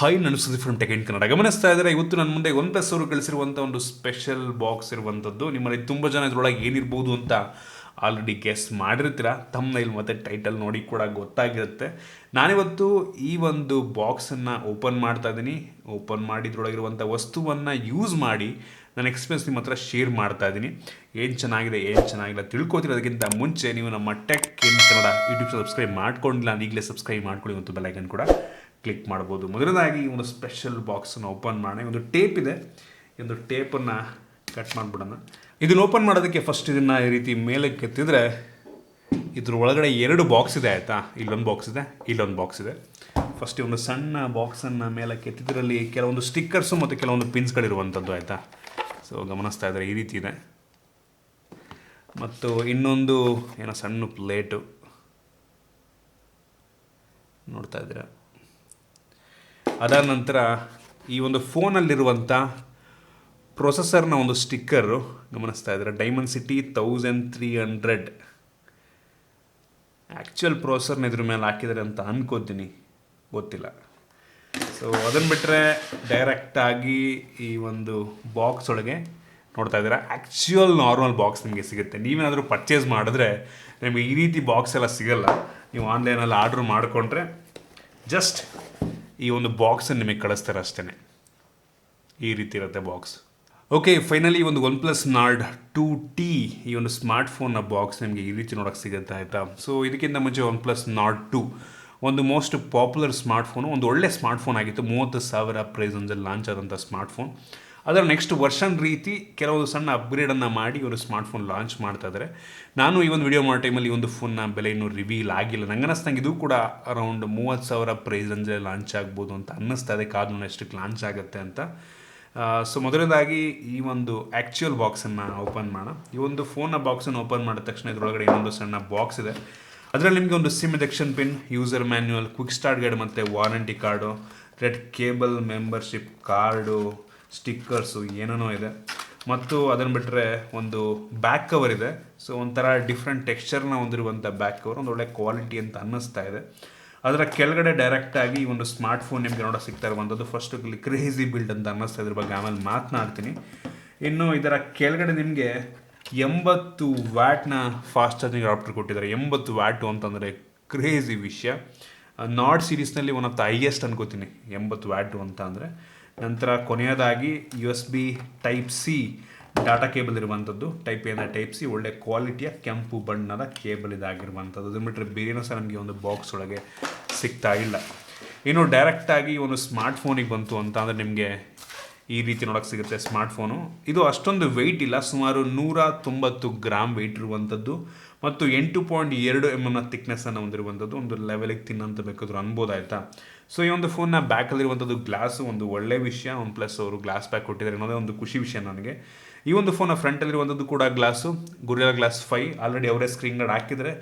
Hi ನಾನು Sudeep from tech in Kannada. ಗಮನಿಸ್ತಾ ಇದ್ದಾರೆ, ಇವತ್ತು ನನ್ನ ಮುಂದೆ OnePlus ಅವರು ಕಳಿಸಿರುವಂಥ ಒಂದು ಸ್ಪೆಷಲ್ ಬಾಕ್ಸ್ ಇರುವಂಥದ್ದು. ನಿಮ್ಮಲ್ಲಿ ತುಂಬ ಜನ ಇದರೊಳಗೆ ಏನಿರ್ಬೋದು ಅಂತ ಆಲ್ರೆಡಿ ಗೆಸ್ ಮಾಡಿರ್ತೀರ. ಥಂಬ್ನೈಲ್ ಮತ್ತು ಟೈಟಲ್ ನೋಡಿ ಕೂಡ ಗೊತ್ತಾಗಿರುತ್ತೆ. ನಾನಿವತ್ತು ಈ ಒಂದು ಬಾಕ್ಸನ್ನು ಓಪನ್ ಮಾಡ್ತಾ ಇದ್ದೀನಿ. ಓಪನ್ ಮಾಡಿ ಇದರೊಳಗಿರುವಂಥ ವಸ್ತುವನ್ನು ಯೂಸ್ ಮಾಡಿ ನನ್ನ ಎಕ್ಸ್ಪೀರಿಯನ್ಸ್ ನಿಮ್ಮ ಹತ್ರ ಶೇರ್ ಮಾಡ್ತಾ ಇದ್ದೀನಿ. ಏನು ಚೆನ್ನಾಗಿದೆ ಏನು ಚೆನ್ನಾಗಿಲ್ಲ ತಿಳ್ಕೊತೀರಿ. ಅದಕ್ಕಿಂತ ಮುಂಚೆ ನೀವು ನಮ್ಮ tech in Kannada YouTube subscribe ಮಾಡ್ಕೊಂಡಿಲ್ಲ, ಈಗಲೇ ಸಬ್ಸ್ಕ್ರೈಬ್ ಮಾಡ್ಕೊಳ್ಳಿ ಮತ್ತು ಬೆಲ್ ಐಕನ್ ಕೂಡ ಕ್ಲಿಕ್ ಮಾಡ್ಬೋದು. ಮೊದಲನೇದಾಗಿ ಒಂದು ಸ್ಪೆಷಲ್ ಬಾಕ್ಸನ್ನು ಓಪನ್ ಮಾಡೋಣ. ಒಂದು ಟೇಪ್ ಇದೆ, ಒಂದು ಟೇಪನ್ನು ಕಟ್ ಮಾಡಿಬಿಡೋಣ. ಇದನ್ನು ಓಪನ್ ಮಾಡೋದಕ್ಕೆ ಫಸ್ಟ್ ಇದನ್ನು ಈ ರೀತಿ ಮೇಲಕ್ಕೆ ಎತ್ತಿದ್ರೆ ಇದ್ರ ಒಳಗಡೆ 2 ಬಾಕ್ಸ್ ಇದೆ ಆಯಿತಾ. ಇಲ್ಲೊಂದು ಬಾಕ್ಸ್ ಇದೆ, ಇಲ್ಲೊಂದು ಬಾಕ್ಸ್ ಇದೆ. ಫಸ್ಟ್ ಒಂದು ಸಣ್ಣ ಬಾಕ್ಸನ್ನು ಮೇಲಕ್ಕೆ ಎತ್ತಿದ್ರಲ್ಲಿ ಕೆಲವೊಂದು ಸ್ಟಿಕ್ಕರ್ಸು ಮತ್ತು ಕೆಲವೊಂದು ಪಿನ್ಸ್ಗಳಿರುವಂಥದ್ದು ಆಯಿತಾ. ಸೊ ಗಮನಿಸ್ತಾ ಇದ್ದಾರೆ, ಈ ರೀತಿ ಇದೆ. ಮತ್ತು ಇನ್ನೊಂದು ಏನೋ ಸಣ್ಣ ಪ್ಲೇಟು ನೋಡ್ತಾ ಇದ್ದೀರಾ. ಅದಾದ ನಂತರ ಈ ಒಂದು ಫೋನಲ್ಲಿರುವಂಥ ಪ್ರೊಸೆಸರ್ನ ಒಂದು ಸ್ಟಿಕ್ಕರು ಗಮನಿಸ್ತಾ ಇದ್ದಾರೆ. ಡೈಮೆನ್ಸಿಟಿ 1300 ಆ್ಯಕ್ಚುಯಲ್ ಪ್ರೊಸೆಸರ್ನ ಇದ್ರ ಮೇಲೆ ಹಾಕಿದ್ದಾರೆ ಅಂತ ಅನ್ಕೋತೀನಿ, ಗೊತ್ತಿಲ್ಲ. ಸೊ ಅದನ್ನು ಬಿಟ್ಟರೆ ಡೈರೆಕ್ಟಾಗಿ ಈ ಒಂದು ಬಾಕ್ಸ್ ಒಳಗೆ ನೋಡ್ತಾ ಇದ್ದೀರಾ, ಆ್ಯಕ್ಚುಯಲ್ ನಾರ್ಮಲ್ ಬಾಕ್ಸ್ ನಿಮಗೆ ಸಿಗುತ್ತೆ. ನೀವೇನಾದರೂ ಪರ್ಚೇಸ್ ಮಾಡಿದ್ರೆ ನಿಮಗೆ ಈ ರೀತಿ ಬಾಕ್ಸ್ ಎಲ್ಲ ಸಿಗೋಲ್ಲ. ನೀವು ಆನ್ಲೈನಲ್ಲಿ ಆರ್ಡ್ರ್ ಮಾಡಿಕೊಂಡ್ರೆ ಜಸ್ಟ್ ಈ ಒಂದು ಬಾಕ್ಸನ್ನು ನಿಮಗೆ ಕಳಿಸ್ತಾರೆ ಅಷ್ಟೇ. ಈ ರೀತಿ ಇರುತ್ತೆ ಬಾಕ್ಸ್. ಓಕೆ, ಫೈನಲಿ ಒಂದು OnePlus Nord 2T ಈ ಒಂದು ಸ್ಮಾರ್ಟ್ಫೋನ್ನ ಬಾಕ್ಸ್ ನಿಮಗೆ ಈ ರೀತಿ ನೋಡೋಕ್ಕೆ ಸಿಗುತ್ತೆ ಆಯಿತಾ. ಸೊ ಇದಕ್ಕಿಂತ ಮುಂಚೆ OnePlus Nord 2 ಒಂದು ಮೋಸ್ಟ್ ಪಾಪ್ಯುಲರ್ ಸ್ಮಾರ್ಟ್ಫೋನು, ಒಂದು ಒಳ್ಳೆ ಸ್ಮಾರ್ಟ್ಫೋನ್ ಆಗಿತ್ತು. 30,000 ಪ್ರೈಸಲ್ಲಿ ಲಾಂಚ್ ಆದಂಥ ಸ್ಮಾರ್ಟ್ಫೋನ್. ಅದರ ನೆಕ್ಸ್ಟ್ ವರ್ಷನ್ ರೀತಿ ಕೆಲವೊಂದು ಸಣ್ಣ ಅಪ್ಗ್ರೇಡನ್ನು ಮಾಡಿ ಒಂದು ಸ್ಮಾರ್ಟ್ಫೋನ್ ಲಾಂಚ್ ಮಾಡ್ತಾ ಇದ್ದಾರೆ. ನಾನು ಈ ಒಂದು ವಿಡಿಯೋ ಮಾಡೋ ಟೈಮಲ್ಲಿ ಈ ಒಂದು ಫೋನ್ನ ಬೆಲೆ ಇನ್ನೂ ರಿವೀಲ್ ಆಗಿಲ್ಲ. ನಂಗೆ ಅನ್ನಿಸ್ತಂಗೆ ಇದು ಕೂಡ ಅರೌಂಡ್ 30,000 ಪ್ರೈಸ್ ರೇಂಜಲ್ಲಿ ಲಾಂಚ್ ಆಗ್ಬೋದು ಅಂತ ಅನ್ನಿಸ್ತಾ ಇದೆ. ಕಾದು ಎಷ್ಟಕ್ಕೆ ಲಾಂಚ್ ಆಗುತ್ತೆ ಅಂತ. ಸೊ ಮೊದಲನೇದಾಗಿ ಈ ಒಂದು ಆ್ಯಕ್ಚುಯಲ್ ಬಾಕ್ಸನ್ನು ಓಪನ್ ಮಾಡೋಣ. ಈ ಒಂದು ಫೋನ್ನ ಬಾಕ್ಸನ್ನು ಓಪನ್ ಮಾಡಿದ ತಕ್ಷಣ ಇದರೊಳಗಡೆ ಇನ್ನೊಂದು ಸಣ್ಣ ಬಾಕ್ಸ್ ಇದೆ. ಅದರಲ್ಲಿ ನಿಮಗೆ ಒಂದು SIM ejection pin, user manual, quick start guide ಮತ್ತು warranty card, red cable, membership card, stickers ಏನೇನೋ ಇದೆ. ಮತ್ತು ಅದನ್ನು ಬಿಟ್ಟರೆ ಒಂದು ಬ್ಯಾಕ್ ಕವರ್ ಇದೆ. ಸೊ ಒಂಥರ ಡಿಫ್ರೆಂಟ್ ಟೆಕ್ಸ್ಚರ್ನ ಹೊಂದಿರುವಂಥ ಬ್ಯಾಕ್ ಕವರ್, ಒಂದು ಒಳ್ಳೆ ಕ್ವಾಲಿಟಿ ಅಂತ ಅನ್ನಿಸ್ತಾ ಇದೆ. ಅದರ ಕೆಳಗಡೆ ಡೈರೆಕ್ಟಾಗಿ ಈ ಒಂದು ಸ್ಮಾರ್ಟ್ಫೋನ್ ನಿಮಗೆ ನೋಡೋಕೆ ಸಿಗ್ತಾ ಇರುವಂಥದ್ದು. ಫಸ್ಟ್ ಕ್ರೇಜಿ ಬಿಲ್ಡ್ ಅಂತ ಅನ್ನಿಸ್ತಾ ಇದ್ರ ಬಗ್ಗೆ ಆಮೇಲೆ ಮಾತನಾಡ್ತೀನಿ. ಇನ್ನು ಇದರ ಕೆಳಗಡೆ ನಿಮಗೆ 80 ವ್ಯಾಟ್ನ ಫಾಸ್ಟ್ ಚಾರ್ಜಿಂಗ್ ಅಡಾಪ್ಟರ್ ಕೊಟ್ಟಿದ್ದಾರೆ. 80 ವ್ಯಾಟು ಅಂತಂದರೆ ಕ್ರೇಜಿ ವಿಷಯ. ನಾರ್ಡ್ ಸೀರೀಸ್ನಲ್ಲಿ ಒನ್ ಆಫ್ ದ ಹೈಯೆಸ್ಟ್ ಅನ್ಕೋತೀನಿ 80 ವ್ಯಾಟು ಅಂತ ಅಂದರೆ. ನಂತರ ಕೊನೆಯದಾಗಿ USB Type-C ಡಾಟಾ ಕೇಬಲ್ ಇರುವಂಥದ್ದು. ಟೈಪ್ A Type-C ಒಳ್ಳೆ ಕ್ವಾಲಿಟಿಯ ಕೆಂಪು ಬಣ್ಣದ ಕೇಬಲ್ ಇದಾಗಿರುವಂಥದ್ದು. ಅದನ್ನು ಬಿಟ್ಟರೆ ಬೇರೆನೂ ಸಹ ನಮಗೆ ಒಂದು ಬಾಕ್ಸ್ ಒಳಗೆ ಸಿಗ್ತಾ ಇಲ್ಲ. ಇನ್ನು ಡೈರೆಕ್ಟಾಗಿ ಒಂದು ಸ್ಮಾರ್ಟ್ಫೋನಿಗೆ ಬಂತು ಅಂತ ಅಂದರೆ ನಿಮಗೆ ಈ ರೀತಿ ನೋಡೋಕ್ಕೆ ಸಿಗುತ್ತೆ ಸ್ಮಾರ್ಟ್ಫೋನು. ಇದು ಅಷ್ಟೊಂದು ವೆಯ್ಟ್ ಇಲ್ಲ, ಸುಮಾರು 190 ಗ್ರಾಮ್ ವೆಯ್ಟ್ ಇರುವಂಥದ್ದು ಮತ್ತು 8.2 mm ಥಿಕ್ನೆಸ್ಸನ್ನು ಹೊಂದಿರುವಂಥದ್ದು. ಒಂದು ಲೆವೆಲಿಗೆ ತಿನ್ನಂತ ಬೇಕಾದರೂ ಅನ್ಬೋದು ಆಯಿತಾ. ಸೊ ಈ ಒಂದು ಫೋನ್ನ ಬ್ಯಾಕಲ್ಲಿರುವಂಥದ್ದು ಗ್ಲಾಸು ಒಂದು ಒಳ್ಳೆ ವಿಷಯ. OnePlus ಅವರು ಗ್ಲಾಸ್ ಬ್ಯಾಕ್ ಕೊಟ್ಟಿದ್ದಾರೆ ಅನ್ನೋದೇ ಒಂದು ಖುಷಿ ವಿಷಯ ನನಗೆ. ಈ ಒಂದು ಫೋನ್ನ ಫ್ರಂಟಲ್ಲಿರುವಂಥದ್ದು ಕೂಡ ಗ್ಲಾಸು, Gorilla Glass 5 ಆಲ್ರೆಡಿ ಅವರೇ ಸ್ಕ್ರೀನ್ ಗಾರ್ಡ್ ಹಾಕಿದರೆ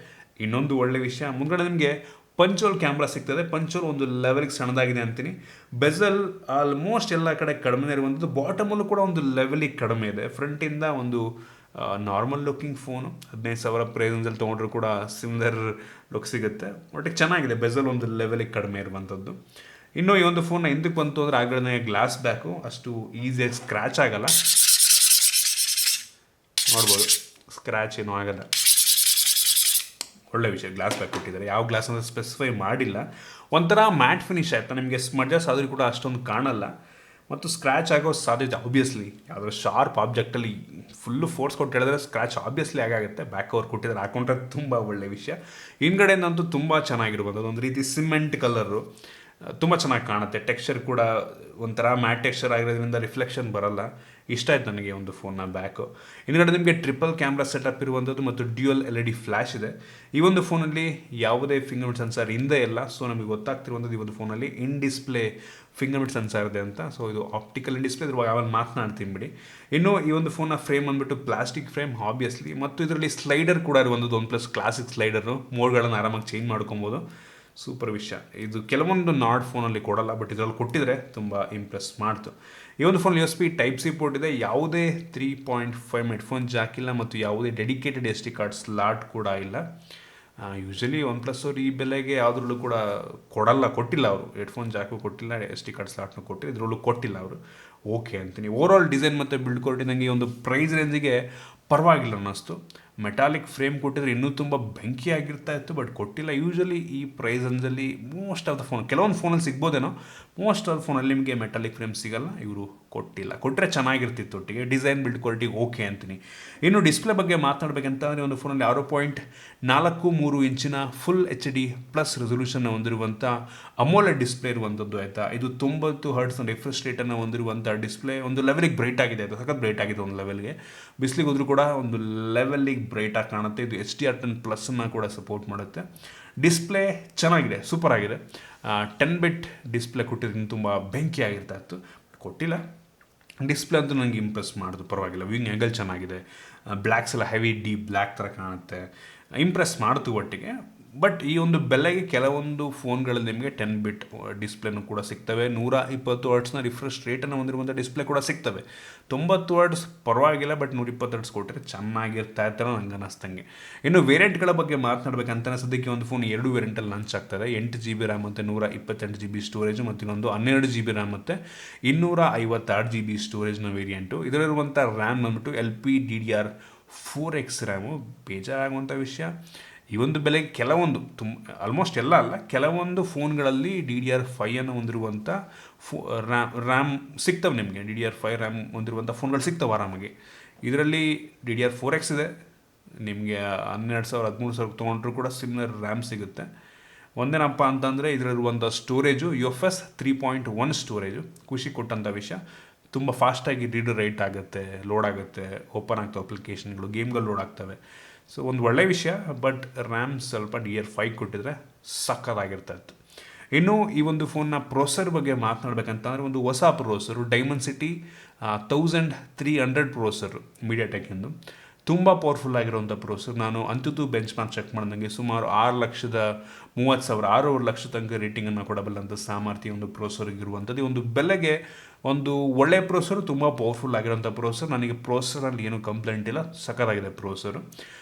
ಇನ್ನೊಂದು ಒಳ್ಳೆ ವಿಷಯ. ಮುಂದ್ಗಡೆ ನಿಮಗೆ ಪಂಚೋಲ್ ಕ್ಯಾಮ್ರಾ ಸಿಗ್ತದೆ. ಪಂಚೋಲ್ ಒಂದು ಲೆವೆಲ್ಗೆ ಸಣ್ಣದಾಗಿದೆ ಅಂತೀನಿ. ಬೆಸಲ್ ಆಲ್ಮೋಸ್ಟ್ ಎಲ್ಲ ಕಡೆ ಕಡಿಮೆ ಇರುವಂಥದ್ದು. ಬಾಟಮಲ್ಲೂ ಕೂಡ ಒಂದು ಲೆವೆಲಿಗೆ ಕಡಿಮೆ ಇದೆ. ಫ್ರಂಟಿಂದ ಒಂದು ನಾರ್ಮಲ್ ಲುಕ್ಕಿಂಗ್ ಫೋನು, 15,000 ಪ್ರೈಸಲ್ಲಿ ತೊಗೊಂಡ್ರು ಕೂಡ ಸಿಮಿಲರ್ ಲುಕ್ ಸಿಗುತ್ತೆ. ಒಟ್ಟಿಗೆ ಚೆನ್ನಾಗಿದೆ. ಬೆಸಲ್ ಒಂದು ಲೆವೆಲಿಗೆ ಕಡಿಮೆ ಇರುವಂಥದ್ದು. ಇನ್ನು ಈ ಒಂದು ಫೋನ್ನ ಎಂದಕ್ಕೆ ಬಂತು ಅಂದರೆ ಆಗಲೇ ಗ್ಲಾಸ್ ಬ್ಯಾಕು ಅಷ್ಟು ಈಸಿಯಾಗಿ ಸ್ಕ್ರ್ಯಾಚ್ ಆಗಲ್ಲ. ನೋಡ್ಬೋದು, ಸ್ಕ್ರ್ಯಾಚ್ ಏನೂ ಆಗಲ್ಲ. ಒಳ್ಳೆ ವಿಷಯ, ಗ್ಲಾಸ್ ಬ್ಯಾಕ್ ಕೊಟ್ಟಿದ್ದಾರೆ. ಯಾವ ಗ್ಲಾಸ್ ಅಂತ ಸ್ಪೆಸಿಫೈ ಮಾಡಿಲ್ಲ. ಒಂಥರ ಮ್ಯಾಟ್ ಫಿನಿಶ್ ಆಯಿತಾ. ನಿಮಗೆ ಸ್ಮಡ್ಜಸ್ ಆದರೂ ಕೂಡ ಅಷ್ಟೊಂದು ಕಾಣಲ್ಲ ಮತ್ತು ಸ್ಕ್ರ್ಯಾಚ್ ಆಗೋ ಸಾಧ್ಯತೆ ಆಬ್ವಿಯಸ್ಲಿ. ಯಾವುದೋ ಶಾರ್ಪ್ ಆಬ್ಜೆಕ್ಟಲ್ಲಿ ಫುಲ್ಲು ಫೋರ್ಸ್ ಕೊಟ್ಟು ಹೇಳಿದ್ರೆ ಸ್ಕ್ರ್ಯಾಚ್ ಆಬ್ವಿಯಸ್ಲಿ ಆಗುತ್ತೆ. ಬ್ಯಾಕ್ ಕವರ್ ಕೊಟ್ಟಿದ್ದಾರೆ, ಹಾಕೊಂಡ್ರೆ ತುಂಬ ಒಳ್ಳೆ ವಿಷಯ. ಹಿಂದ್ಗಡೆಯಿಂದಂತೂ ತುಂಬ ಚೆನ್ನಾಗಿರ್ಬೋದು. ಒಂದು ರೀತಿ ಸಿಮೆಂಟ್ ಕಲರು ತುಂಬ ಚೆನ್ನಾಗಿ ಕಾಣುತ್ತೆ. ಟೆಕ್ಸ್ಚರ್ ಕೂಡ ಒಂಥರ ಮ್ಯಾಟ್ ಟೆಕ್ಸ್ಚರ್ ಆಗಿರೋದ್ರಿಂದ ರಿಫ್ಲೆಕ್ಷನ್ ಬರಲ್ಲ. ಇಷ್ಟ ಆಯ್ತು ನನಗೆ ಒಂದು ಫೋನ್ನ ಬ್ಯಾಕು. ಹಿಂದ್ಗಡೆ ನಿಮಗೆ ಟ್ರಿಪಲ್ ಕ್ಯಾಮ್ರಾ ಸೆಟಪ್ ಇರುವಂಥದ್ದು ಮತ್ತು ಡ್ಯೂಯಲ್ LED ಫ್ಲ್ಯಾಶ್ ಇದೆ. ಈ ಒಂದು ಫೋನಲ್ಲಿ ಯಾವುದೇ ಫಿಂಗರ್ ಪ್ರಿಂಟ್ ಸೆನ್ಸಾರ್ ಹಿಂದೆ ಇಲ್ಲ. ಸೊ ನಮಗೆ ಗೊತ್ತಾಗ್ತಿರುವಂಥದ್ದು ಈ ಒಂದು ಫೋನಲ್ಲಿ in display finger print sensor ಇದೆ ಅಂತ. ಸೊ ಇದು ಆಪ್ಟಿಕಲ್ ಇನ್ ಡಿಸ್ಪ್ಲೇ, ಇದ್ರ ಯಾವಾಗ ಮಾತನಾಡ್ತೀನಿ ಬಿಡಿ. ಇನ್ನು ಈ ಒಂದು ಫೋನ್ನ ಫ್ರೇಮ್ ಅಂದ್ಬಿಟ್ಟು ಪ್ಲಾಸ್ಟಿಕ್ ಫ್ರೇಮ್ ಆಬ್ವಿಯಸ್ಲಿ. ಮತ್ತು ಇದರಲ್ಲಿ ಸ್ಲೈಡರ್ ಕೂಡ ಇರುವಂಥದ್ದು. OnePlus ಕ್ಲಾಸಿಕ್ ಸ್ಲೈಡರು, ಮೋಡ್ಗಳನ್ನು ಆರಾಮಾಗಿ ಚೇಂಜ್ ಮಾಡ್ಕೊಬೋದು. ಸೂಪರ್ ವಿಷಯ. ಇದು ಕೆಲವೊಂದು ನಾರ್ಡ್ ಫೋನಲ್ಲಿ ಕೊಡಲ್ಲ, ಬಟ್ ಇದರಲ್ಲಿ ಕೊಟ್ಟಿದ್ರೆ ತುಂಬ ಇಂಪ್ರೆಸ್ ಮಾಡ್ತು. ಈ ಒಂದು ಫೋನ್ USB Type-C ಪೋರ್ಟ್ ಇದೆ. ಯಾವುದೇ 3.5 ಹೆಡ್ಫೋನ್ ಜಾಕ್ ಇಲ್ಲ ಮತ್ತು ಯಾವುದೇ ಡೆಡಿಕೇಟೆಡ್ SD ಕಾರ್ಡ್ ಸ್ಲಾಟ್ ಕೂಡ ಇಲ್ಲ. ಯೂಶಲಿ ಒನ್ ಪ್ಲಸ್ ಅವ್ರು ಈ ಬೆಲೆಗೆ ಯಾವುದ್ರಲ್ಲೂ ಕೂಡ ಕೊಟ್ಟಿಲ್ಲ ಅವರು. ಹೆಡ್ಫೋನ್ ಜಾಕು ಕೊಟ್ಟಿಲ್ಲ, SD ಕಾರ್ಡ್ ಸ್ಲಾಟ್ನು ಕೊಟ್ಟಿಲ್ಲ, ಇದರಲ್ಲೂ ಕೊಟ್ಟಿಲ್ಲ ಅವರು. ಓಕೆ ಅಂತೀನಿ. ಓವರಾಲ್ ಡಿಸೈನ್ ಮತ್ತು ಬಿಲ್ಡ್ ಕ್ವಾಲಿಟಿ ನನಗೆ ಈ ಒಂದು ಪ್ರೈಸ್ ರೇಂಜಿಗೆ ಪರವಾಗಿಲ್ಲ ಅನ್ನಿಸ್ತು. ಮೆಟಾಲಿಕ್ ಫ್ರೇಮ್ ಕೊಟ್ಟಿದ್ರೆ ಇನ್ನೂ ತುಂಬ ಬೆಂಕಿ ಆಗಿರ್ತಾ ಇತ್ತು, ಬಟ್ ಕೊಟ್ಟಿಲ್ಲ. ಯೂಶಲಿ ಈ ಪ್ರೈಸ್ ರೇಂಜಲ್ಲಿ ಮೋಸ್ಟ್ ಆಫ್ ದ ಫೋನ್, ಕೆಲವೊಂದು ಫೋನಲ್ಲಿ ಸಿಗ್ಬೋದೇನೋ, ಮೋಸ್ಟ್ ಆಫ್ ದ ಫೋನಲ್ಲಿ ನಿಮಗೆ ಮೆಟಾಲಿಕ್ ಫ್ರೇಮ್ ಸಿಗಲ್ಲ. ಇವರು ಕೊಟ್ಟಿಲ್ಲ. ಕೊಟ್ಟರೆ ಚೆನ್ನಾಗಿರ್ತಿತ್ತು ಒಟ್ಟಿಗೆ. ಡಿಸೈನ್ ಬಿಲ್ಡ್ ಕ್ವಾಲಿಟಿ ಓಕೆ ಅಂತೀನಿ. ಇನ್ನು ಡಿಸ್ಪ್ಲೇ ಬಗ್ಗೆ ಮಾತನಾಡಬೇಕಂತಂದರೆ ಒಂದು ಫೋನಲ್ಲಿ 6.43 ಇಂಚಿನ ಫುಲ್ HD ಪ್ಲಸ್ ರೆಸೊಲ್ಯೂಷನ್ನ ಹೊಂದಿರುವಂಥ ಅಮೋಲೆಡ್ ಡಿಸ್ಪ್ಲೇ ಇರುವಂಥದ್ದು ಆಯಿತಾ. ಇದು 90 Hz ರಿಫ್ರೆಶ್ ರೇಟನ್ನು ಹೊಂದಿರುವಂಥ ಡಿಸ್ಪ್ಲೇ. ಒಂದು ಲೆವೆಲಿಗೆ ಬ್ರೈಟ್ ಆಗಿದೆ, ಅದು ಸಖತ್ ಬ್ರೈಟ್ ಆಗಿದೆ. ಒಂದು ಲೆವೆಲ್ಗೆ ಬಿಸಿಲಿಗೆ ಹೋದ್ರೂ ಕೂಡ ಒಂದು ಲೆವೆಲಿಗೆ ಬ್ರೈಟಾಗಿ ಕಾಣುತ್ತೆ. ಇದು HDR10 ಪ್ಲಸ್ಸನ್ನು ಕೂಡ ಸಪೋರ್ಟ್ ಮಾಡುತ್ತೆ. ಡಿಸ್ಪ್ಲೇ ಚೆನ್ನಾಗಿದೆ, ಸೂಪರ್ ಆಗಿದೆ. 10 ಬಿಟ್ ಡಿಸ್ಪ್ಲೇ ಕೊಟ್ಟಿದ್ದು ತುಂಬ ಬೆಂಕಿ ಆಗಿರ್ತಾ ಇತ್ತು, ಕೊಟ್ಟಿಲ್ಲ. ಡಿಸ್ಪ್ಲೇ ಅಂತೂ ನನಗೆ ಇಂಪ್ರೆಸ್ ಮಾಡಿದ್ರು, ಪರವಾಗಿಲ್ಲ. ವ್ಯೂಯಿಂಗ್ ಆ್ಯಂಗಲ್ ಚೆನ್ನಾಗಿದೆ, ಬ್ಲ್ಯಾಕ್ಸ್ ಎಲ್ಲ ಹೆವಿ ಡೀಪ್ ಬ್ಲ್ಯಾಕ್ ಥರ ಕಾಣುತ್ತೆ, ಇಂಪ್ರೆಸ್ ಮಾಡ್ತು ಒಟ್ಟಿಗೆ. ಬಟ್ ಈ ಒಂದು ಬೆಲೆಗೆ ಕೆಲವೊಂದು ಫೋನ್ಗಳಲ್ಲಿ ನಿಮಗೆ 10 ಬಿಟ್ ಡಿಸ್ಪ್ಲೇನೂ ಕೂಡ ಸಿಗ್ತವೆ. 120 Hz ರಿಫ್ರೆಶ್ ರೇಟನ್ನು ಹೊಂದಿರುವಂಥ ಡಿಸ್ಪ್ಲೇ ಕೂಡ ಸಿಗ್ತವೆ. 90 Hz ಪರವಾಗಿಲ್ಲ, ಬಟ್ 120 Hz ಕೊಟ್ಟರೆ ಚೆನ್ನಾಗಿರ್ತಾ ಇರ್ತಾರೆ ನನಗೆ ಅನ್ನಿಸ್ತಂಗೆ. ಇನ್ನು ವೇರಿಯಂಟ್ಗಳ ಬಗ್ಗೆ ಮಾತನಾಡಬೇಕಂತ ಸದ್ಯಕ್ಕೆ ಒಂದು ಫೋನ್ 2 ವೇರಿಯಂಟಲ್ಲಿ ಲಾಂಚ್ ಆಗ್ತದೆ. 8 GB ರ್ಯಾಮ್ ಮತ್ತು 128 GB ಸ್ಟೋರೇಜು, ಮತ್ತು ಇನ್ನೊಂದು 12 GB ರ್ಯಾಮ್ ಮತ್ತು 256 GB ಸ್ಟೋರೇಜ್ನ ವೇರಿಯಂಟು. ಇದರಲ್ಲಿರುವಂಥ ರ್ಯಾಮ್ ಬಂದ್ಬಿಟ್ಟು LPDDR4X ರ್ಯಾಮು. ಬೇಜಾರಾಗುವಂಥ ವಿಷಯ, ಈ ಒಂದು ಬೆಲೆಗೆ ಕೆಲವೊಂದು ಆಲ್ಮೋಸ್ಟ್ ಎಲ್ಲ ಅಲ್ಲ, ಕೆಲವೊಂದು ಫೋನ್ಗಳಲ್ಲಿ DDR5 ಅನ್ನು ಹೊಂದಿರುವಂಥ ರ್ಯಾಮ್ ಸಿಗ್ತವೆ ನಿಮಗೆ. DDR5 ರ್ಯಾಮ್ ಹೊಂದಿರುವಂಥ ಫೋನ್ಗಳು ಸಿಗ್ತವೆ ಆರಾಮಾಗಿ. ಇದರಲ್ಲಿ DDR4X ಇದೆ. ನಿಮಗೆ 12,000-13,000 ತೊಗೊಂಡ್ರೂ ಕೂಡ ಸಿಮಿಲರ್ ರ್ಯಾಮ್ ಸಿಗುತ್ತೆ. ಒಂದೇನಪ್ಪ ಅಂತಂದರೆ ಇದರಲ್ಲಿರುವಂಥ ಸ್ಟೋರೇಜು UFS 3.1 ಸ್ಟೋರೇಜು. ಖುಷಿ ಕೊಟ್ಟಂಥ ವಿಷಯ. ತುಂಬ ಫಾಸ್ಟಾಗಿ ರೀಡ್ ರೈಟ್ ಆಗುತ್ತೆ, ಲೋಡ್ ಆಗುತ್ತೆ, ಓಪನ್ ಆಗ್ತವೆ ಅಪ್ಲಿಕೇಶನ್ಗಳು, ಗೇಮ್ಗಳು ಲೋಡ್ ಆಗ್ತವೆ. ಸೊ ಒಂದು ಒಳ್ಳೆಯ ವಿಷಯ. ಬಟ್ ರ್ಯಾಮ್ ಸ್ವಲ್ಪ DDR5 ಕೊಟ್ಟಿದ್ರೆ ಸಕ್ಕತ್ತಾಗಿರ್ತಾ ಇತ್ತು. ಇನ್ನು ಈ ಒಂದು ಫೋನ್ನ ಪ್ರೊಸೆಸರ್ ಬಗ್ಗೆ ಮಾತನಾಡಬೇಕಂತಂದರೆ ಒಂದು ಹೊಸ ಪ್ರೊಸೆಸರು, ಡೈಮೆನ್ಸಿಟಿ 1300 ಪ್ರೊಸೆಸರು, MediaTek ಎಂದು. ತುಂಬ ಪವರ್ಫುಲ್ ಆಗಿರುವಂಥ ಪ್ರೊಸೆಸರ್. ನಾನು AnTuTu ಬೆಂಚ್ ಮಾರ್ಕ್ ಚೆಕ್ ಮಾಡಿದಂಗೆ ಸುಮಾರು 6,30,000 6 ಲಕ್ಷ ತನಕ ರೇಟಿಂಗನ್ನು ಕೊಡಬಲ್ಲಂಥ ಸಾಮರ್ಥ್ಯ ಒಂದು ಪ್ರೊಸೆಸರ್ಗೆ ಇರುವಂಥದ್ದು. ಒಂದು ಬೆಲೆಗೆ ಒಂದು ಒಳ್ಳೆಯ ಪ್ರೊಸೆಸರು, ತುಂಬ ಪವರ್ಫುಲ್ ಆಗಿರೋಂಥ ಪ್ರೊಸೆಸರ್. ನನಗೆ ಪ್ರೊಸೆಸರಲ್ಲಿ ಏನೂ ಕಂಪ್ಲೇಂಟ್ ಇಲ್ಲ, ಸಕ್ಕತ್ತಾಗಿದೆ ಪ್ರೊಸೆಸರು.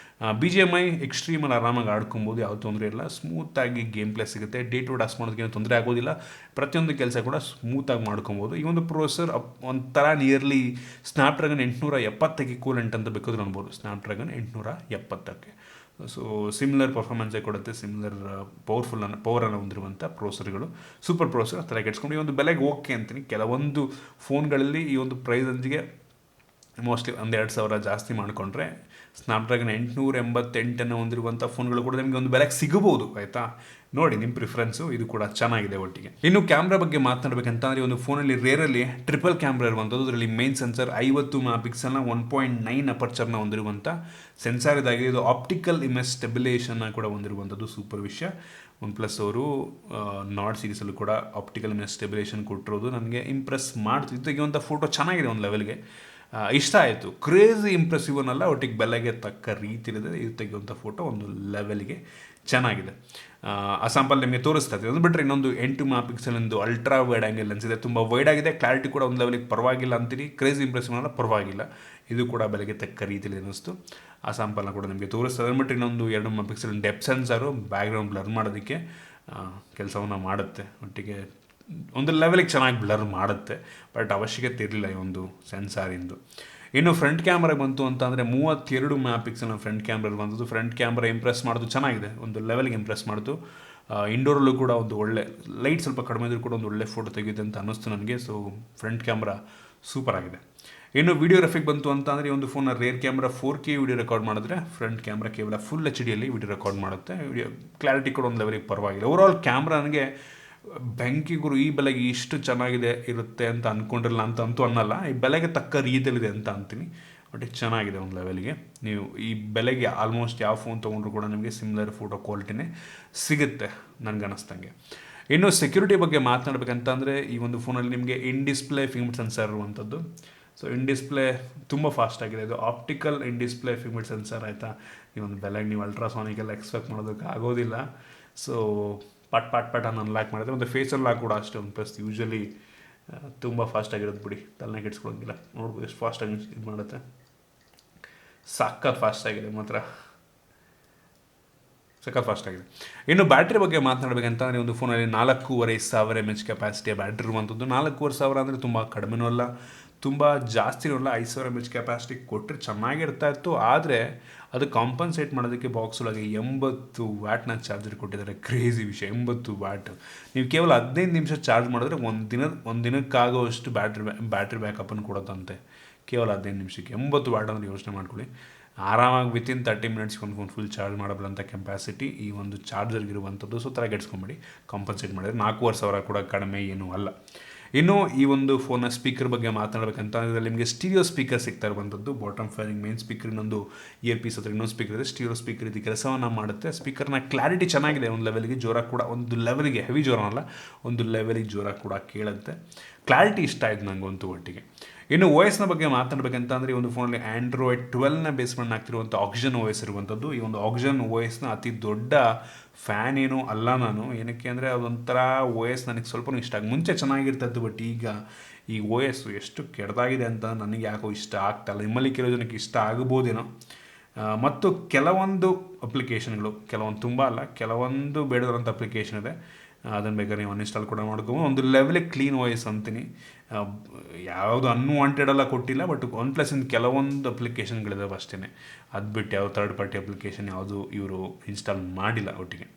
BGMI ಎಕ್ಸ್ಟ್ರೀಮಲ್ಲಿ ಆರಾಮಾಗಿ ಆಡ್ಕೊಬೋದು, ಯಾವ ತೊಂದರೆ ಇಲ್ಲ. ಸ್ಮೂತಾಗಿ ಗೇಮ್ ಪ್ಲೇ ಸಿಗುತ್ತೆ. ಡೇ ಟು ಡಾಸ್ ಮಾಡೋದಕ್ಕೇನು ತೊಂದರೆ ಆಗೋದಿಲ್ಲ. ಪ್ರತಿಯೊಂದು ಕೆಲಸ ಕೂಡ ಸ್ಮೂತಾಗಿ ಮಾಡ್ಕೊಬೋದು. ಈ ಒಂದು ಪ್ರೊಸೆಸರ್ ಒಂಥರ ನಿಯರ್ಲಿ ಸ್ನ್ಯಾಪ್ಡ್ರ್ಯಾಗನ್ 870ಕ್ಕೆ ಕೂಲೆಂಟ್ ಅಂತ ಬೇಕಾದ್ರೂ ಅನ್ಬೋದು. ಸ್ನ್ಯಾಪ್ಡ್ರ್ಯಾಗನ್ 870ಕ್ಕೆ. ಸೊ ಸಿಮಿಲರ್ ಪರ್ಫಾರ್ಮೆನ್ಸೇ ಕೊಡುತ್ತೆ, ಸಿಮಿಲರ್ ಪವರನ್ನು ಹೊಂದಿರುವಂಥ ಪ್ರೊಸೆಸರ್ಗಳು. ಸೂಪರ್ ಪ್ರೊಸೆಸರ್, ತಲೆ ಕೆಡ್ಸ್ಕೊಂಡು ಈ ಒಂದು ಬೆಲೆಗೆ ಓಕೆ ಅಂತೀನಿ. ಕೆಲವೊಂದು ಫೋನ್ಗಳಲ್ಲಿ ಈ ಒಂದು ಪ್ರೈಸ್ ರೇಂಜ್ಗೆ ಮೋಸ್ಟ್ಲಿ 1,000-2,000 ಜಾಸ್ತಿ ಮಾಡಿಕೊಂಡ್ರೆ ಸ್ನ್ಯಾಪ್ಡ್ರ್ಯಾಗನ್ 888 ಹೊಂದಿರುವಂಥ ಫೋನ್ಗಳು ಕೂಡ ನಿಮಗೆ ಒಂದು ಬೆಲೆಗೆ ಸಿಗಬಹುದು ಆಯಿತಾ. ನೋಡಿ ನಿಮ್ಮ ಪ್ರಿಫರೆನ್ಸು, ಇದು ಕೂಡ ಚೆನ್ನಾಗಿದೆ ಒಟ್ಟಿಗೆ. ಇನ್ನು ಕ್ಯಾಮ್ರಾ ಬಗ್ಗೆ ಮಾತನಾಡಬೇಕಂತಂದರೆ ಒಂದು ಫೋನಲ್ಲಿ ರೇರಲ್ಲಿ ಟ್ರಿಪಲ್ ಕ್ಯಾಮ್ರಾ ಇರುವಂಥದ್ದು. ಅದರಲ್ಲಿ ಮೇನ್ ಸೆನ್ಸರ್ 50 MP 1.9 ಅಪರ್ಚರ್ನ ಹೊಂದಿರುವಂಥ ಸೆನ್ಸಾರ್ ಇದಾಗಿದೆ. ಇದು ಆಪ್ಟಿಕಲ್ ಇಮೇಜ್ ಸ್ಟೆಬಿಲೇಷನ್ನ ಕೂಡ ಹೊಂದಿರುವಂಥದ್ದು, ಸೂಪರ್ ವಿಷಯ. OnePlus ಅವರು ನಾರ್ಡ್ ಸೀರೀಸಲ್ಲೂ ಕೂಡ ಆಪ್ಟಿಕಲ್ ಇಮೇಜ್ ಸ್ಟೆಬಿಲೇಷನ್ ಕೊಟ್ಟಿರೋದು ನನಗೆ ಇಂಪ್ರೆಸ್ ಮಾಡ್ತು. ಇದು ತೆಗೆಯುವಂಥ ಫೋಟೋ ಚೆನ್ನಾಗಿದೆ, ಒಂದು ಲೆವೆಲ್ಗೆ ಇಷ್ಟ ಆಯಿತು. ಕ್ರೇಜಿ ಇಂಪ್ರೆಸಿವ್ ಅನ್ನಲ್ಲ, ಒಟ್ಟಿಗೆ ಬೆಲೆಗೆ ತಕ್ಕ ರೀತಿ ಇದೆ. ಇದು ತೆಗೆಯುವಂಥ ಫೋಟೋ ಒಂದು ಲೆವೆಲ್ಗೆ ಚೆನ್ನಾಗಿದೆ. ಆ ಸ್ಯಾಂಪಲ್ ನಿಮಗೆ ತೋರಿಸ್ತಾ ಇದೆ. ಅದು ಬಿಟ್ಟರೆ ಇನ್ನೊಂದು 8 MP ultra wide angle lens ಇದೆ. ತುಂಬ ವೈಡ್ ಆಗಿದೆ. ಕ್ಲಾರಿಟಿ ಕೂಡ ಒಂದು ಲೆವೆಲಿಗೆ ಪರವಾಗಿಲ್ಲ ಅಂತೀರಿ. ಕ್ರೇಜಿ ಇಂಪ್ರೆಸಿವ್ ಅನ್ನಲ್ಲ, ಪರವಾಗಿಲ್ಲ. ಇದು ಕೂಡ ಬೆಲೆಗೆ ತಕ್ಕ ರೀತಿಯಲ್ಲಿ ಅನ್ನಿಸ್ತು. ಆ ಸ್ಯಾಂಪಲ್ನ ಕೂಡ ನಿಮಗೆ ತೋರಿಸ್ತದೆ. ಅದು ಬಿಟ್ಟರೆ ಇನ್ನೊಂದು 2 MP depth sensor background blur ಮಾಡೋದಕ್ಕೆ ಕೆಲಸವನ್ನು ಮಾಡುತ್ತೆ. ಒಟ್ಟಿಗೆ ಒಂದು ಲೆವೆಲಿಗೆ ಚೆನ್ನಾಗಿ ಬ್ಲರ್ ಮಾಡುತ್ತೆ, ಬಟ್ ಅವಶ್ಯಕತೆ ಇರಲಿಲ್ಲ ಈ ಒಂದು ಸೆನ್ಸಾರಿಂದು. ಇನ್ನು ಫ್ರಂಟ್ ಕ್ಯಾಮ್ರಾ ಬಂತು ಅಂತಂದರೆ 32 MP ಫ್ರಂಟ್ ಕ್ಯಾಮ್ರಾ ಇರುವಂಥದ್ದು. ಫ್ರಂಟ್ ಕ್ಯಾಮ್ರಾ ಇಂಪ್ರೆಸ್ ಮಾಡೋದು ಚೆನ್ನಾಗಿದೆ, ಒಂದು ಲೆವೆಲ್ಗೆ ಇಂಪ್ರೆಸ್ ಮಾಡ್ತು. ಇಂಡೋರಲ್ಲೂ ಕೂಡ ಒಂದು ಒಳ್ಳೆ ಲೈಟ್ ಸ್ವಲ್ಪ ಕಡಿಮೆ ಇದ್ರೂ ಕೂಡ ಒಂದು ಒಳ್ಳೆ ಫೋಟೋ ತೆಗೆಯುತ್ತೆ ಅಂತ ಅನ್ನಿಸ್ತು ನನಗೆ. ಸೊ ಫ್ರಂಟ್ ಕ್ಯಾಮ್ರಾ ಸೂಪರ್ ಆಗಿದೆ. ಇನ್ನು ವಿಡಿಯೋಗ್ರಫಿಗೆ ಬಂತು ಅಂತಂದರೆ ಈ ಒಂದು ಫೋನ್ನ rare camera 4K video record ಮಾಡಿದ್ರೆ, ಫ್ರಂಟ್ ಕ್ಯಾಮ್ರಾ ಕೇವಲ ಫುಲ್ HDಯಲ್ಲಿ ವಿಡಿಯೋ ರೆಕಾರ್ಡ್ ಮಾಡುತ್ತೆ. ವಿಡಿಯೋ ಕ್ಲಾರಿಟಿ ಕೂಡ ಒಂದು ಲೆವೆಲಿಗೆ ಪರವಾಗಿಲ್ಲ. ಓವರಾಲ್ ಕ್ಯಾಮ್ರಾ ನನಗೆ ಬೆಂಕಿ ಗುರು, ಈ ಬೆಲೆಗೆ ಇಷ್ಟು ಚೆನ್ನಾಗಿದೆ ಇರುತ್ತೆ ಅಂತ ಅಂದ್ಕೊಂಡಿರಲ್ಲ ಅಂತೂ ಅನ್ನಲ್ಲ. ಈ ಬೆಲೆಗೆ ತಕ್ಕ ರೀತಿಯಲ್ಲಿದೆ ಅಂತ ಅಂತೀನಿ. ಬಟ್ ಚೆನ್ನಾಗಿದೆ ಒಂದು ಲೆವೆಲ್ಗೆ. ನೀವು ಈ ಬೆಲೆಗೆ ಆಲ್ಮೋಸ್ಟ್ ಯಾವ ಫೋನ್ ತೊಗೊಂಡ್ರು ಕೂಡ ನಿಮಗೆ ಸಿಮಿಲರ್ ಫೋಟೋ ಕ್ವಾಲಿಟಿನೇ ಸಿಗುತ್ತೆ ನನಗನ್ನಿಸ್ತಂಗೆ. ಇನ್ನು ಸೆಕ್ಯೂರಿಟಿ ಬಗ್ಗೆ ಮಾತನಾಡಬೇಕಂತಂದರೆ ಈ ಒಂದು ಫೋನಲ್ಲಿ ನಿಮಗೆ ಇನ್ ಡಿಸ್ಪ್ಲೇ ಫಿಂಗರ್ ಸೆನ್ಸರ್ ಇರುವಂಥದ್ದು. ಸೊ ಇನ್ ಡಿಸ್ಪ್ಲೇ ತುಂಬ ಫಾಸ್ಟ್ ಆಗಿದೆ. ಇದು ಆಪ್ಟಿಕಲ್ ಇನ್ ಡಿಸ್ಪ್ಲೇ ಫಿಂಗರ್ ಸೆನ್ಸರ್ ಆಯಿತಾ. ಈ ಒಂದು ಬೆಲೆಗೆ ನೀವು ಅಲ್ಟ್ರಾಸಾನಿಕೆಲ್ಲ ಎಕ್ಸ್ಪೆಕ್ಟ್ ಮಾಡೋದಕ್ಕೆ ಆಗೋದಿಲ್ಲ. ಸೊ ಪಟ್ ಅನ್ನು ಅನ್ಲಾಕ್ ಮಾಡಿದ್ರೆ, ಒಂದು ಫೇಸಲ್ಲಿ ಲಾಕ್ ಕೂಡ ಅಷ್ಟೇ. OnePlus ಯೂಶ್ವಲಿ ತುಂಬ ಫಾಸ್ಟಾಗಿರೋದು ಬಿಡಿ, ತಲೆನೇ ಕೆಡ್ಸ್ಕೊಳಂಗಿಲ್ಲ. ನೋಡ್ಬೋದು ಎಷ್ಟು ಫಾಸ್ಟಾಗಿ ಇದು ಮಾಡುತ್ತೆ. ಸಖತ್ ಫಾಸ್ಟಾಗಿದೆ ಮಾತ್ರ. ಸಖತ್ ಫಾಸ್ಟ್ ಆಗಿದೆ. ಇನ್ನು ಬ್ಯಾಟ್ರಿ ಬಗ್ಗೆ ಮಾತನಾಡಬೇಕಂತಂದರೆ ಒಂದು ಫೋನಲ್ಲಿ 4500 mAh ಕೆಪಾಸಿಟಿಯ ಬ್ಯಾಟ್ರಿ ಇರುವಂಥದ್ದು. 4500 ಅಂದರೆ ತುಂಬ ಕಡಿಮೆನೂ ಅಲ್ಲ, ತುಂಬ ಜಾಸ್ತಿನೂ ಅಲ್ಲ. 5000 mAh ಕೆಪಾಸಿಟಿ ಕೊಟ್ಟರೆ ಚೆನ್ನಾಗಿರ್ತಾ ಇತ್ತು. ಆದರೆ ಅದು ಕಾಂಪನ್ಸೇಟ್ ಮಾಡೋದಕ್ಕೆ ಬಾಕ್ಸ್ ಒಳಗೆ 80 ವ್ಯಾಟ್ನ ಚಾರ್ಜರ್ ಕೊಟ್ಟಿದ್ದಾರೆ. ಕ್ರೇಜಿ ವಿಷಯ, 80 ವ್ಯಾಟ್. ನೀವು ಕೇವಲ 15 ನಿಮಿಷ ಚಾರ್ಜ್ ಮಾಡಿದ್ರೆ ಒಂದು ದಿನಕ್ಕಾಗೋಷ್ಟು ಬ್ಯಾಟ್ರಿ ಬ್ಯಾಕಪ್ಪನ್ನು ಕೊಡುತ್ತಂತೆ. ಕೇವಲ 15 ನಿಮಿಷಕ್ಕೆ 80 ವ್ಯಾಟ್ ಅಂದರೆ ಯೋಚನೆ ಮಾಡ್ಕೊಳ್ಳಿ. ಆರಾಮಾಗಿ ವಿತಿನ್ 30 ಮಿನಿಟ್ಸ್ಗೆ ಒಂದು ಫೋನ್ ಫುಲ್ ಚಾರ್ಜ್ ಮಾಡಬಲ್ಲಂಥ ಕೆಪಾಸಿಟಿ ಈ ಒಂದು ಚಾರ್ಜರ್ಗಿರುವಂಥದ್ದು. ಸೊ ತಲೆಗೆಡ್ಸ್ಕೊಂಬೇಡಿ, ಕಾಂಪನ್ಸೇಟ್ ಮಾಡಿದರೆ 4500 ಕೂಡ ಕಡಿಮೆ ಏನೂ ಅಲ್ಲ. ಇನ್ನು ಈ ಒಂದು ಫೋನ್ನ ಸ್ಪೀಕರ್ ಬಗ್ಗೆ ಮಾತನಾಡಬೇಕಂತ ಇದರಲ್ಲಿ ನಿಮಗೆ ಸ್ಟೀರಿಯೋ ಸ್ಪೀಕರ್ ಸಿಗ್ತಾ ಇರುವಂಥದ್ದು. ಬಾಟಮ್ ಫೈರಿಂಗ್ ಮೇನ್ ಸ್ಪೀಕರ್, ಇನ್ನೊಂದು ಇಯರ್ ಪೀಸ್ ಹತ್ರ ಇನ್ನೊಂದು ಸ್ಪೀಕರ್ ಇದೆ. ಸ್ಟೀರಿಯೋ ಸ್ಪೀಕರ್ ಇದು ಕೆಲಸವನ್ನು ಮಾಡುತ್ತೆ. ಸ್ಪೀಕರ್ನ ಕ್ಲಾರಿಟಿ ಚೆನ್ನಾಗಿದೆ, ಒಂದು ಲೆವೆಲ್ಗೆ ಜೋರಾಗಿ ಕೂಡ, ಒಂದು ಲೆವೆಲ್ಗೆ ಹೆವಿ ಜೋರ ಅಲ್ಲ, ಒಂದು ಲೆವೆಲಿಗೆ ಜೋರಾಗಿ ಕೂಡ ಕೇಳುತ್ತೆ. ಕ್ಲಾರಿಟಿ ಇಷ್ಟ ಆಯಿತು ನನಗಂತೂ ಒಟ್ಟಿಗೆ. ಇನ್ನು OSನ ಬಗ್ಗೆ ಮಾತನಾಡಬೇಕಂತ ಅಂದರೆ ಈ ಒಂದು ಫೋನಲ್ಲಿ ಆ್ಯಂಡ್ರಾಯ್ಡ್ 12ನ ಬೇಸ್ ಆಗ್ತಿರುವಂಥ ಆಕ್ಸಿಜನ್ OS ಇರುವಂಥದ್ದು. ಈ ಒಂದು ಆಕ್ಸಿಜನ್ OSನ ಅತಿ ದೊಡ್ಡ ಫ್ಯಾನ್ ಏನೂ ಅಲ್ಲ ನಾನು. ಏನಕ್ಕೆ ಅಂದರೆ ಅದೊಂಥರ OS ನನಗೆ ಸ್ವಲ್ಪನೂ ಇಷ್ಟ ಆಗಿ, ಮುಂಚೆ ಚೆನ್ನಾಗಿರ್ತದ್ದು, ಬಟ್ ಈಗ ಈ OS ಎಷ್ಟು ಕೆಟ್ಟದಾಗಿದೆ ಅಂತ ನನಗೆ ಯಾಕೋ ಇಷ್ಟ ಆಗ್ತಾಯಿಲ್ಲ. ನಿಮ್ಮಲ್ಲಿ ಕೆಲವು ಜನಕ್ಕೆ ಇಷ್ಟ ಆಗ್ಬೋದೇನೋ. ಮತ್ತು ಕೆಲವೊಂದು ಅಪ್ಲಿಕೇಶನ್ಗಳು, ಕೆಲವೊಂದು ತುಂಬ ಅಲ್ಲ, ಕೆಲವೊಂದು ಬೇಡದಂಥ ಅಪ್ಲಿಕೇಶನ್ ಇದೆ, ಅದನ್ನು ಬೇಕಾದ್ರೆ ನೀವು ಅನ್ಇನ್ಸ್ಟಾಲ್ ಕೂಡ ಮಾಡ್ಕೋಬೋದು. ಒಂದು ಲೆವೆಲಿಗೆ ಕ್ಲೀನ್ OS ಅಂತೀನಿ. ಯಾವುದು ಅನ್ವಾಂಟೆಡ್ ಎಲ್ಲ ಕೊಟ್ಟಿಲ್ಲ, ಬಟ್ OnePlus ಇಂದ ಕೆಲವೊಂದು ಅಪ್ಲಿಕೇಶನ್ಗಳಿದಾವೆ ಅಷ್ಟೇ. ಅದು ಬಿಟ್ಟು ಯಾವ ಥರ್ಡ್ ಪಾರ್ಟಿ ಅಪ್ಲಿಕೇಶನ್ ಯಾವುದು ಇವರು ಇನ್ಸ್ಟಾಲ್ ಮಾಡಿಲ್ಲ ಒಟ್ಟಿಗೆ.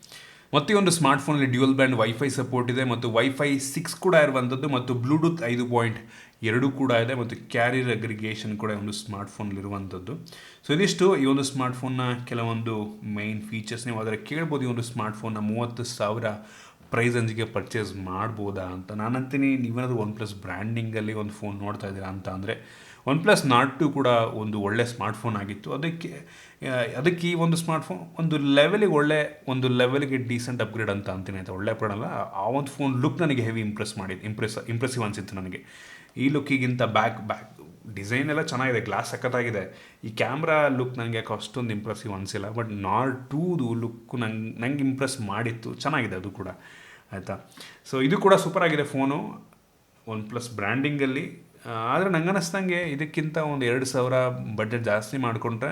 ಮತ್ತು ಈ ಒಂದು ಸ್ಮಾರ್ಟ್ಫೋನಲ್ಲಿ ಡ್ಯೂಯಲ್ ಬ್ಯಾಂಡ್ ವೈಫೈ ಸಪೋರ್ಟ್ ಇದೆ, ಮತ್ತು ವೈಫೈ 6 ಕೂಡ ಇರುವಂಥದ್ದು, ಮತ್ತು ಬ್ಲೂಟೂತ್ 5.2 ಕೂಡ ಇದೆ, ಮತ್ತು ಕ್ಯಾರಿಯರ್ ಅಗ್ರಿಗೇಷನ್ ಕೂಡ ಒಂದು ಸ್ಮಾರ್ಟ್ಫೋನಲ್ಲಿರುವಂಥದ್ದು. ಸೊ ಇದಿಷ್ಟು ಈ ಒಂದು ಸ್ಮಾರ್ಟ್ಫೋನ್ನ ಕೆಲವೊಂದು ಮೈನ್ ಫೀಚರ್ಸ್. ನೀವು ಅದರ ಕೇಳ್ಬೋದು, ಈ ಒಂದು ಸ್ಮಾರ್ಟ್ಫೋನ್ನ 30,000 ಪ್ರೈಸ್ ರೇಂಜಿಗೆ ಪರ್ಚೇಸ್ ಮಾಡ್ಬೋದಾ ಅಂತ. ನಾನಂತೀನಿ, ನೀವೇನಾದರೂ OnePlus ಬ್ರ್ಯಾಂಡಿಂಗಲ್ಲಿ ಒಂದು ಫೋನ್ ನೋಡ್ತಾ ಇದ್ದೀರಾ ಅಂತ ಅಂದರೆ OnePlus Nord 2 ಕೂಡ ಒಂದು ಒಳ್ಳೆ ಸ್ಮಾರ್ಟ್ಫೋನ್ ಆಗಿತ್ತು. ಅದಕ್ಕೆ ಈ ಒಂದು ಸ್ಮಾರ್ಟ್ಫೋನ್ ಒಂದು ಲೆವೆಲಿಗೆ ಡೀಸೆಂಟ್ ಅಪ್ಗ್ರೇಡ್ ಅಂತ ಅಂತೀನಿ ಆಯಿತಾ. ಒಳ್ಳೆ ಅಪ್ಗ್ರೇಡ್ ಆ ಒಂದು ಫೋನ್ ಲುಕ್ ನನಗೆ ಹೆವಿ ಇಂಪ್ರೆಸಿವ್ ಅನಿಸಿತ್ತು ನನಗೆ. ಈ ಲುಕ್ಕಿಗಿಂತ ಬ್ಯಾಕ್ ಡಿಸೈನ್ ಎಲ್ಲ ಚೆನ್ನಾಗಿದೆ, ಗ್ಲಾಸ್ ಸಖತ್ತಾಗಿದೆ. ಈ ಕ್ಯಾಮ್ರಾ ಲುಕ್ ನನಗೆ ಯಾಕೆ ಅಷ್ಟೊಂದು ಇಂಪ್ರೆಸಿವ್ ಅನಿಸಿಲ್ಲ, ಬಟ್ Nord 2ದು ಲುಕ್ಕು ನಂಗೆ ಇಂಪ್ರೆಸ್ ಮಾಡಿತ್ತು, ಚೆನ್ನಾಗಿದೆ ಅದು ಕೂಡ ಆಯಿತಾ. ಸೊ ಇದು ಕೂಡ ಸೂಪರ್ ಆಗಿದೆ ಫೋನು OnePlus ಬ್ರ್ಯಾಂಡಿಂಗಲ್ಲಿ. ಆದರೆ ನಂಗೆ ಅನ್ನಿಸ್ದಂಗೆ ಇದಕ್ಕಿಂತ ಒಂದು 2000 ಬಡ್ಜೆಟ್ ಜಾಸ್ತಿ ಮಾಡಿಕೊಂಡ್ರೆ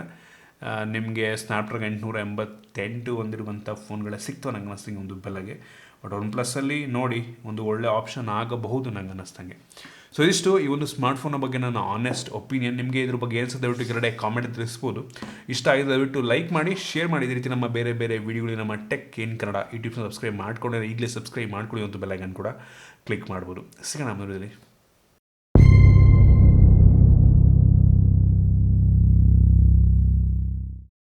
ನಿಮಗೆ ಸ್ನ್ಯಾಪ್ಡ್ರ್ಯಾಗನ್ 888 ಹೊಂದಿರುವಂಥ ಫೋನ್ಗಳೇ ಸಿಗ್ತವೆ ನಂಗೆ ಅನ್ನಿಸ್ದಂಗೆ ಒಂದು ಬೆಲೆಗೆ. ಬಟ್ OnePlusಲ್ಲಿ ನೋಡಿ ಒಂದು ಒಳ್ಳೆ ಆಪ್ಷನ್ ಆಗಬಹುದು ನಂಗೆ ಅನ್ನಿಸ್ದಂಗೆ. ಸೊ ಇದಿಷ್ಟು ಈ ಒಂದು ಸ್ಮಾರ್ಟ್ಫೋನ್ನ ಬಗ್ಗೆ ನನ್ನ ಆನೆಸ್ಟ್ ಒಪಿನಿಯನ್. ನಿಮಗೆ ಇದ್ರ ಬಗ್ಗೆ ಏನು ದಯವಿಟ್ಟು ಕೆಳಗಡೆ ಕಾಮೆಂಟ್ ತಿಳಿಸ್ಬೋದು. ಇಷ್ಟ ಆಗಿದೆ ದಯವಿಟ್ಟು ಲೈಕ್ ಮಾಡಿ, ಶೇರ್ ಮಾಡಿ. ಇದೇ ರೀತಿ ನಮ್ಮ ಬೇರೆ ವೀಡಿಯೋಗಳು ನಮ್ಮ ಟೆಕ್ ಇನ್ ಕನ್ನಡ ಯೂಟ್ಯೂಬ್ನ ಸಬ್ಸ್ಕ್ರೈಬ್ ಮಾಡ್ಕೊಂಡ್ರೆ ಈಗಲೇ ಸಬ್ಸ್ಕ್ರೈಬ್ ಮಾಡ್ಕೊಳ್ಳಿ, ಒಂದು ಬೆಲ್ ಐಕಾನ್ ಕೂಡ ಕ್ಲಿಕ್ ಮಾಡ್ಬೋದು. ಸಿಗೋಣ ಮುಂದಿನ